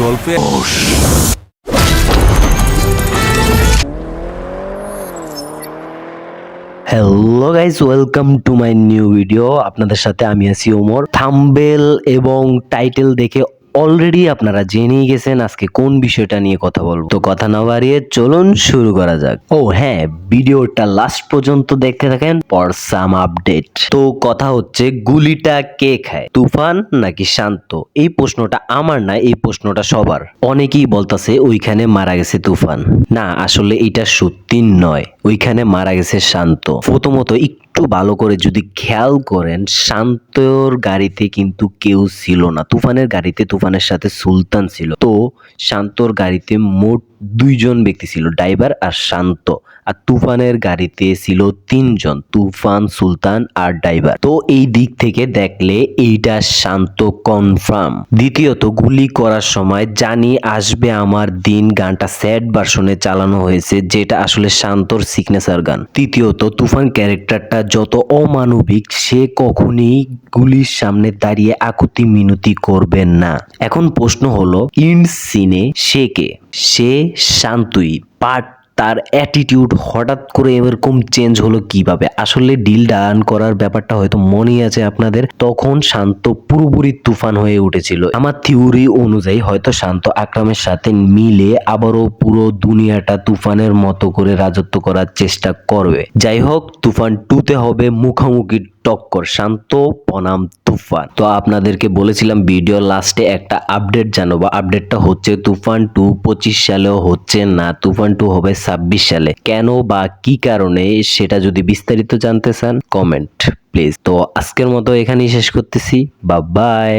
গল্পে hello guys, welcome to my new video. আপনাদের সাথে আমি আছি ওমর। থাম্বনেল এবং টাইটেল দেখে অলরেডি আপনারা জেনেই গেছেন আজকে কোন বিষয়টা নিয়ে কথা বলবো। তো কথা না বাড়িয়ে চলুন শুরু করা যাক। ও হ্যাঁ, ভিডিওটা লাস্ট পর্যন্ত দেখতে থাকেন ফর সাম আপডেট। তো কথা হচ্ছে, গুলিটা কে খায়, তুফান নাকি শান্ত? এই প্রশ্নটা আমার না, এই প্রশ্নটা সবার। অনেকেই বলতাছে ওইখানে মারা গেছে তুফান। না, আসলে এটা সত্যি নয়, ওইখানে মারা গেছে শান্ত। প্রথমত একটু ভালো করে যদি খেয়াল করেন, শান্তর গাড়িতে কিন্তু কেউ ছিল না। তুফানের গাড়িতে তুফানের সাথে সুলতান ছিল। তো শান্তর গাড়িতে মোট দুইজন ব্যক্তি ছিল, ড্রাইভার আর শান্ত। আর তুফানের গাড়িতে ছিল তিনজন, তুফান, সুলতান আর ড্রাইভার। তো এই দিক থেকে দেখলে এইটা শান্ত কনফার্ম। দ্বিতীয়ত, গুলি করার সময় জানি আসবে আমার দিন গানটা স্যাড ভার্সনে চালানো হয়েছে, যেটা আসলে শান্তর সিগনেচার গান। তৃতীয়ত, তুফান ক্যারেক্টারটা যত অমানবিক, সে কখনই গুলির সামনে দাঁড়িয়ে আকুতি মিনতি করবেন না। এখন প্রশ্ন হলো, ইন সিনে সে কে? সে শান্তই, বাট তার অ্যাটিটিউড হঠাৎ করে এরকম চেঞ্জ হলো কিভাবে? আসলে ডিল ডান করার ব্যাপারটা হয়তো মনেই আছে আপনাদের। তখন শান্ত পুরোপুরি তুফান হয়ে উঠেছিল। আমার থিওরি অনুযায়ী হয়তো শান্ত আকরামের সাথে মিলে আবারও পুরো দুনিয়াটা তুফানের মতো করে রাজত্ব করার চেষ্টা করবে। যাই হোক, তুফান 2-তে হবে মুখোমুখি টক্কর, শান্ত বনাম তুফান। তো আপনাদেরকে বলেছিলাম ভিডিও লাস্টে একটা আপডেট জানাবো। আপডেটটা হচ্ছে তুফান 2 25 সালেও হচ্ছে না, তুফান 2 হবে 26 সালে। কেন বা কি কারণে, সেটা যদি বিস্তারিত জানতে চান কমেন্ট প্লিজ। তো আজকের মতো এখানেই শেষ করতেছি। Bye bye.